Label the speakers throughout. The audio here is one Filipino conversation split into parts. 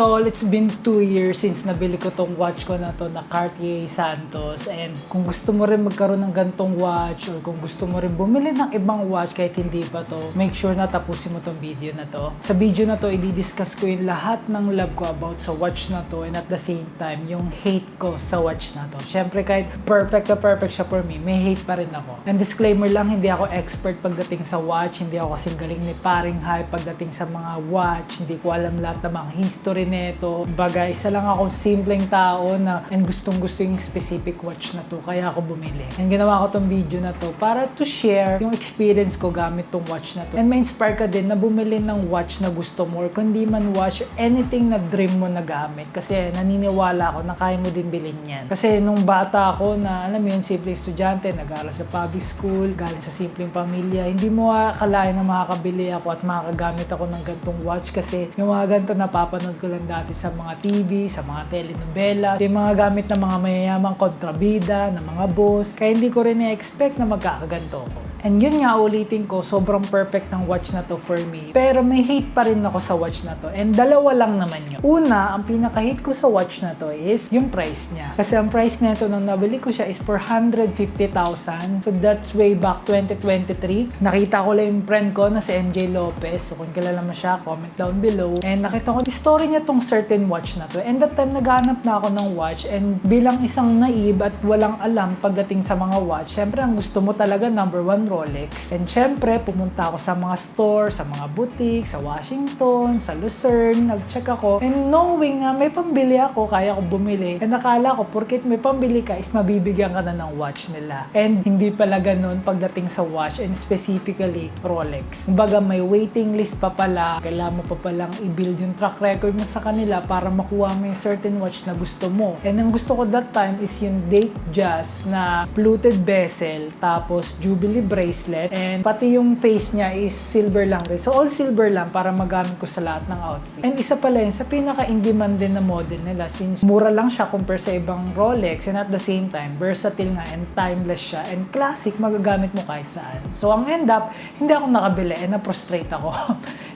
Speaker 1: Tol, it's been 2 years since nabili ko tong watch ko na to na Cartier Santos. And kung gusto mo rin magkaroon ng gantong watch or kung gusto mo rin bumili ng ibang watch kahit hindi pa to, make sure na tapusin mo tong video na to. Sa video na to, i-discuss ko yung lahat ng love ko about sa watch na to and at the same time, yung hate ko sa watch na to. Syempre kahit perfect na perfect siya for me, may hate pa rin ako. And disclaimer lang, hindi ako expert pagdating sa watch, hindi ako kasing galing ni Paring Hype pagdating sa mga watch, hindi ko alam lahat ng mga history neto. Baga, isa lang akong simpleng tao na and gustong-gusto yung specific watch na to, kaya ako bumili. And ginawa ko tong video na to para to share yung experience ko gamit tong watch na to. And ma-inspire ka din na bumili ng watch na gusto mo or kundi man watch or anything na dream mo na gamit. Kasi naniniwala ako na kaya mo din bilhin yan. Kasi nung bata ako na, alam mo yun, simpleng estudyante, nag-aaral sa public school, galing sa simpleng pamilya, hindi mo akalain na makakabili ako at makakagamit ako ng gantong watch kasi yung mga ganito napapanood ko lang dati sa mga TV, sa mga telenovela, yung mga gamit ng mga mayayamang kontrabida, ng mga boss. Kaya hindi ko rin na-expect na magkakaganto ko. And yun nga, ulitin ko, sobrang perfect ng watch na to for me. Pero may hate pa rin ako sa watch na to. And dalawa lang naman yun. Una, ang pinaka-hate ko sa watch na to is yung price niya. Kasi ang price nito nung nabili ko siya is 450,000. So that's way back 2023. Nakita ko lang yung friend ko na si MJ Lopez. So kung kilala mo siya, comment down below. And nakita ko yung story niya tong certain watch na to. And that time, naghanap na ako ng watch. And bilang isang naive at walang alam pagdating sa mga watch, syempre ang gusto mo talaga, number one, Rolex. And syempre, pumunta ako sa mga store, sa mga boutique, sa Washington, sa Lucerne, nag-check ako. And knowing nga may pambili ako, kaya ko bumili. And nakala ko, porket may pambili ka, is mabibigyan ka na ng watch nila. And hindi pala ganun pagdating sa watch, and specifically Rolex. Kumbaga, may waiting list pa pala. Kailangan mo pa palang i-build yung track record mo sa kanila para makuha mo yung certain watch na gusto mo. And ang gusto ko that time is yung Datejust na fluted bezel, tapos Jubilee bracelet, and pati yung face niya is silver lang rin. So all silver lang para magamit ko sa lahat ng outfit. And isa pala yun sa pinaka-in-demand din na model nila since mura lang siya compare sa ibang Rolex, and at the same time, versatile nga and timeless siya and classic, magagamit mo kahit saan. So ang end up, hindi ako nakabili and na-frustrate ako.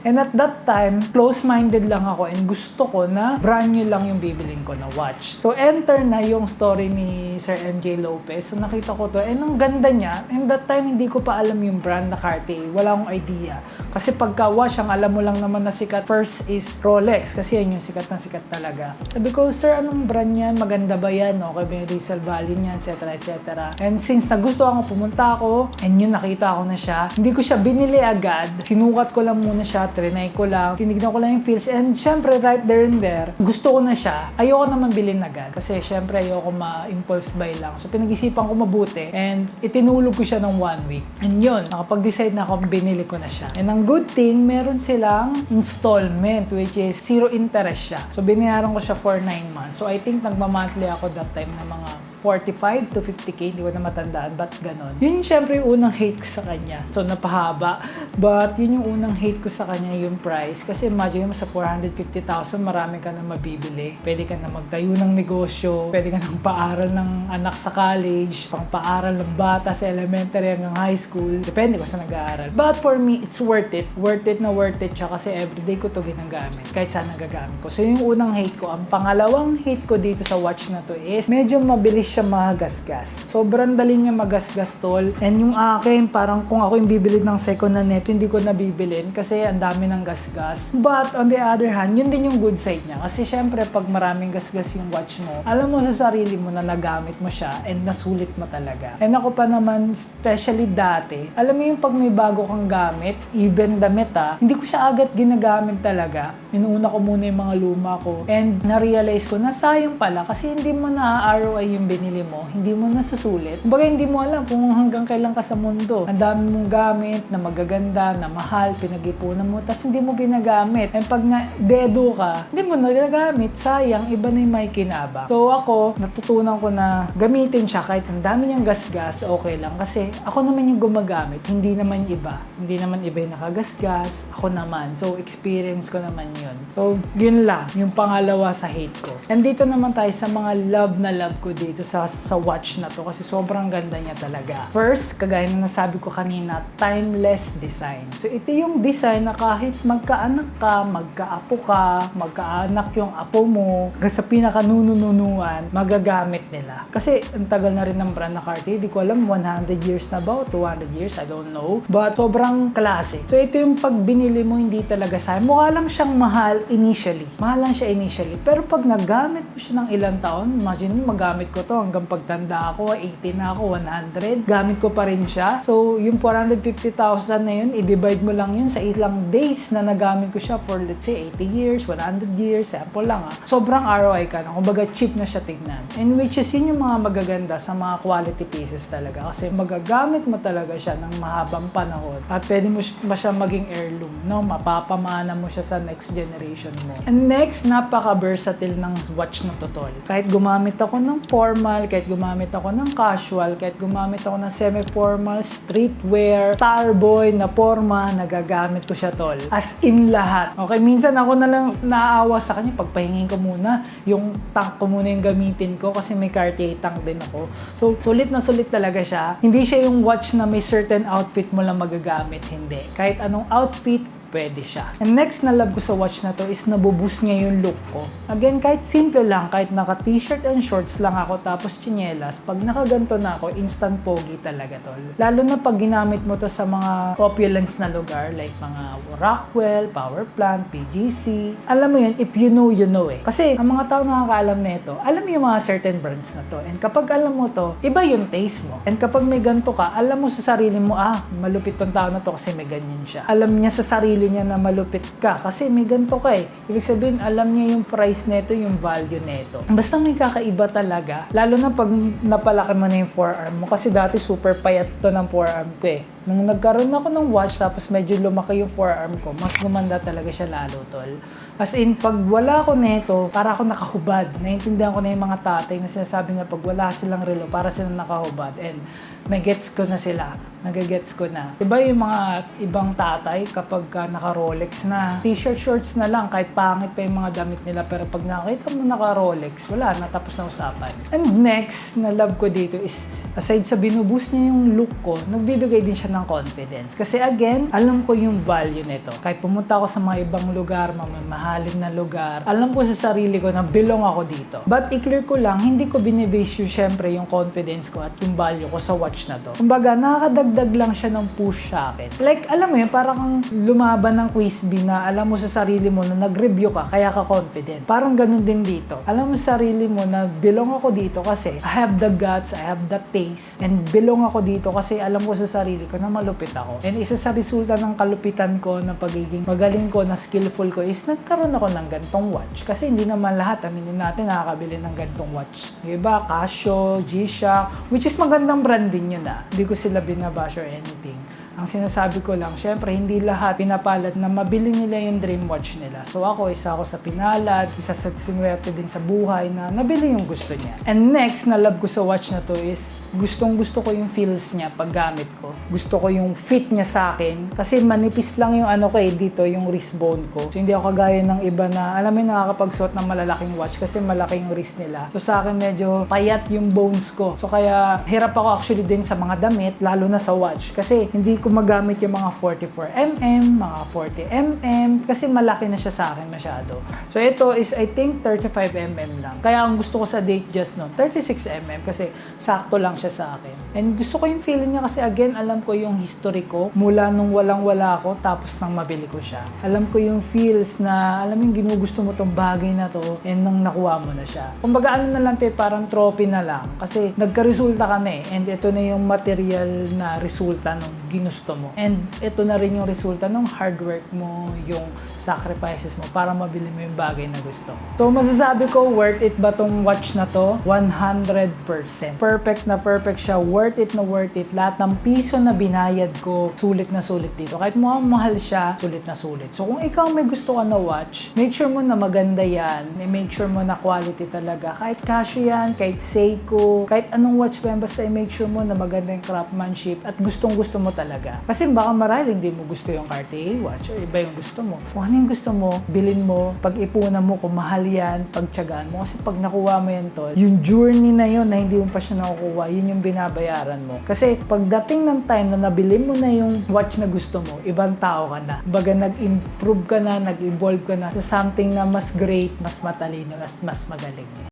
Speaker 1: And at that time, close-minded lang ako and gusto ko na brand new lang yung bibiling ko na watch. So enter na yung story ni Sir MJ Lopez. So nakita ko to and ang ganda niya. And that time, hindi ko pa alam yung brand na Cartier. Wala akong idea. Kasi pagka watch, ang alam mo lang naman na sikat first is Rolex. Kasi yan yung sikat na sikat talaga. Sabi ko, sir, anong brand yan? Maganda ba yan? Okay ba yung resale value niyan? Etc. etc. And since nagustuhan ko, pumunta ako and yun, nakita ko na siya. Hindi ko siya binili agad. Sinukat ko lang muna siya. Trinay ko lang, tinignan ko lang yung feels, and syempre right there and there, gusto ko na siya. Ayoko naman bilhin agad kasi syempre ayoko ma-impulse buy lang. So pinag-isipan ko mabuti and itinulog ko siya ng 1 week. And yun, nakapag-decide na ako, binili ko na siya. And ang good thing, meron silang installment which is 0 interest siya. So binayaran ko siya for 9 months. So I think nagma-monthly ako that time na mga 45 to 50k, hindi ko na matandaan, but ganon. Yun yung syempre yung unang hate ko sa kanya. So napahaba, but yun yung unang hate ko sa kanya, yung price. Kasi imagine mo sa 450,000, marami ka na mabibili. Pwede ka na magtayo ng negosyo, pwede ka nang paaral ng anak sa college, pang paaral ng bata sa elementary hanggang high school. Depende ko sa nag-aaral. But for me, it's worth it. Worth it na worth it siya kasi everyday ko to ginagamit. Kahit saan nagagamit ko. So yung unang hate ko. Ang pangalawang hate ko dito sa watch na to is medyo mabilis siya magasgas. Sobrang dali niya magasgas, tol. And yung akin, parang kung ako yung bibili ng second hand neto, hindi ko nabibilin kasi ang dami ng gasgas. But on the other hand, yun din yung good side niya. Kasi syempre, pag maraming gasgas yung watch mo, alam mo sa sarili mo na nagamit mo siya and nasulit mo talaga. And ako pa naman, especially dati, alam mo yung pag may bago kang gamit, even damit hindi ko siya agad ginagamit talaga. Inuuna ko muna yung mga luma ko. And na-realize ko na sayang pala kasi hindi mo na ROI yung binili mo, hindi mo nasusulit. Kumbaga hindi mo alam kung hanggang kailan ka sa mundo. Ang dami mong gamit na magaganda, na mahal, pinag-ipunan mo, tapos hindi mo ginagamit. And pag na-dedo ka, hindi mo na ginagamit. Sayang, iba na yung may kinabang. So ako, natutunan ko na gamitin siya kahit ang dami niyang gasgas, okay lang. Kasi ako naman yung gumagamit, hindi naman iba. Hindi naman iba yung nakagasgas, ako naman. So experience ko naman yun. So yun lang, yung pangalawa sa hate ko. And dito naman tayo sa mga love na love ko dito sa watch na to kasi sobrang ganda niya talaga. First, kagaya na nasabi ko kanina, timeless design. So ito yung design na kahit magkaanak ka, magkaapo ka, magkaanak yung apo mo, hanggang sa pinakanununuan, magagamit nila. Kasi ang tagal na rin ng brand na Cartier, di ko alam 100 years na ba o 200 years, I don't know. But sobrang classic. So ito yung pag binili mo, hindi talaga sayang. Mukha lang siyang mahal initially. Mahal lang siya initially. Pero pag nagamit mo siya ng ilang taon, imagine mo, magamit ko to hanggang pagtanda ako, 80 na ako, 100, gamit ko pa rin siya. So yung 450,000 na yun, i-divide mo lang yun sa ilang days na nagamit ko siya for let's say 80 years, 100 years, sample lang Sobrang ROI ka na. Kumbaga cheap na siya tignan. And which is yun yung mga magaganda sa mga quality pieces talaga. Kasi magagamit mo talaga siya ng mahabang panahon. At pwede mo siya maging heirloom, no? Mapapamana mo siya sa next generation mo. And next, napaka-versatile ng watch na to, tol. Kahit gumamit ako ng formal, kahit gumamit ako ng casual, kahit gumamit ako ng semi-formal, streetwear, starboy na forma, nagagamit ko siya, tol. As in lahat. Okay, minsan ako na lang naaawa sa kanya, pagpahingin ko muna, yung tank ko muna yung gamitin ko kasi may Cartier tank din ako. So, sulit na sulit talaga siya. Hindi siya yung watch na may certain outfit mo lang magagamit, hindi. Kahit anong outfit, pwede siya. And next na love ko sa watch na to is nabuboost niya yung look ko. Again, kahit simple lang, kahit naka t-shirt and shorts lang ako tapos tsinelas, pag nakaganto na ako, instant pogi talaga, tol. Lalo na pag ginamit mo to sa mga opulence na lugar like mga Rockwell, Power Plant, PGC. Alam mo yun, if you know, you know Kasi ang mga tao nakakaalam na ito, alam mo yung mga certain brands na to. And kapag alam mo to, iba yung taste mo. And kapag may ganto ka, alam mo sa sarili mo, malupit tong tao na to kasi may ganyan siya. Alam niya sa sarili niya na malupit ka kasi may ganito ka Ibig sabihin, alam niya yung price neto, yung value neto. Basta may kakaiba talaga. Lalo na pag napalaki mo na yung forearm mo. Kasi dati super payat to ng forearm ko Nung nagkaroon ako ng watch tapos medyo lumaki yung forearm ko, mas gumanda talaga siya lalo, tol. As in, pag wala ko neto, para ako nakahubad. Naintindihan ko na yung mga tatay na sinasabi na pag wala silang relo, para silang nakahubad. And nagets ko na sila. Nagagets ko na. Diba yung mga ibang tatay kapag naka-Rolex na, t-shirt, shorts na lang, kahit pangit pa yung mga damit nila, pero pag nakita mo naka-Rolex, wala na, tapos na usapan. And next na love ko dito is, aside sa binuboost niya yung look ko, nagbibigay din siya ng confidence. Kasi again, alam ko yung value nito. Kahit pumunta ako sa mga ibang lugar, mamahalin na lugar, alam ko sa sarili ko na belong ako dito. But i-clear ko lang, hindi ko binibase syempre yung confidence ko at yung value ko sa watch na to. Kumbaga, nakakadagdag lang siya ng push sa akin. Like, alam mo yun, parang kang lumaban ng quiz bee na alam mo sa sarili mo na nag-review ka, kaya ka confident. Parang ganun din dito. Alam mo sa sarili mo na belong ako dito kasi I have the guts, I have the taste, and belong ako dito kasi alam ko sa sarili ko na malupit ako. And isa sa resulta ng kalupitan ko, na pagiging magaling ko, na skillful ko, is nagkaroon ako ng gantong watch. Kasi hindi naman lahat, aminin natin, nakakabili ng gantong watch. Iba, Casio, G-Shock, which is magandang brand din yun Hindi ko sila binabash or anything. Ang sinasabi ko lang, syempre, hindi lahat pinapalad na mabili nila yung dream watch nila. So ako, isa ako sa pinalad, isa sa sinuwerte din sa buhay na nabili yung gusto niya. And next na love ko sa watch na to is, gustong-gusto ko yung feels niya pag gamit ko. Gusto ko yung fit niya sa akin. Kasi manipis lang yung dito, yung wrist bone ko. So hindi ako kagaya ng iba na, alam mo, nakakapagsuot ng malalaking watch kasi malaki yung wrist nila. So sa akin, medyo payat yung bones ko. So kaya, hirap ako actually din sa mga damit, lalo na sa watch. Kasi hindi ko magamit yung mga 44mm, mga 40mm, kasi malaki na siya sa akin masyado. So ito is, I think, 35mm lang. Kaya ang gusto ko sa Datejust nun, 36mm, kasi sakto lang siya sa akin. And gusto ko yung feeling niya kasi, again, alam ko yung history ko, mula nung walang-wala ako, tapos nang mabili ko siya. Alam ko yung feels na, alam yung ginugusto mo tong bagay na to, and nung nakuha mo na siya. Kumbaga, na lang parang trophy na lang. Kasi nagka-resulta ka na and ito na yung material na resulta nung ginusto mo. And ito na rin yung resulta ng hard work mo, yung sacrifices mo para mabili mo yung bagay na gusto. So, masasabi ko, worth it ba tong watch na to? 100%. Perfect na perfect siya. Worth it na worth it. Lahat ng piso na binayad ko, sulit na sulit dito. Kahit mukhang mahal siya, sulit na sulit. So, kung ikaw may gusto ka na watch, make sure mo na maganda yan. Make sure mo na quality talaga. Kahit Casio yan, kahit Seiko, kahit anong watch pa yan, basta make sure mo na maganda yung craftsmanship at gustong-gusto mo talaga. talaga. Kasi baka marahil hindi mo gusto yung Cartier watch o iba yung gusto mo. Kung ano yung gusto mo, bilhin mo, pag-ipunan mo kung mahal yan, pagtiyagaan mo. Kasi pag nakuha mo yan tol, yung journey na yun na hindi mo pa siya nakukuha, yun yung binabayaran mo. Kasi pagdating ng time na nabili mo na yung watch na gusto mo, ibang tao ka na. Baga nag-improve ka na, nag-evolve ka na sa something na mas great, mas matalino, mas magaling.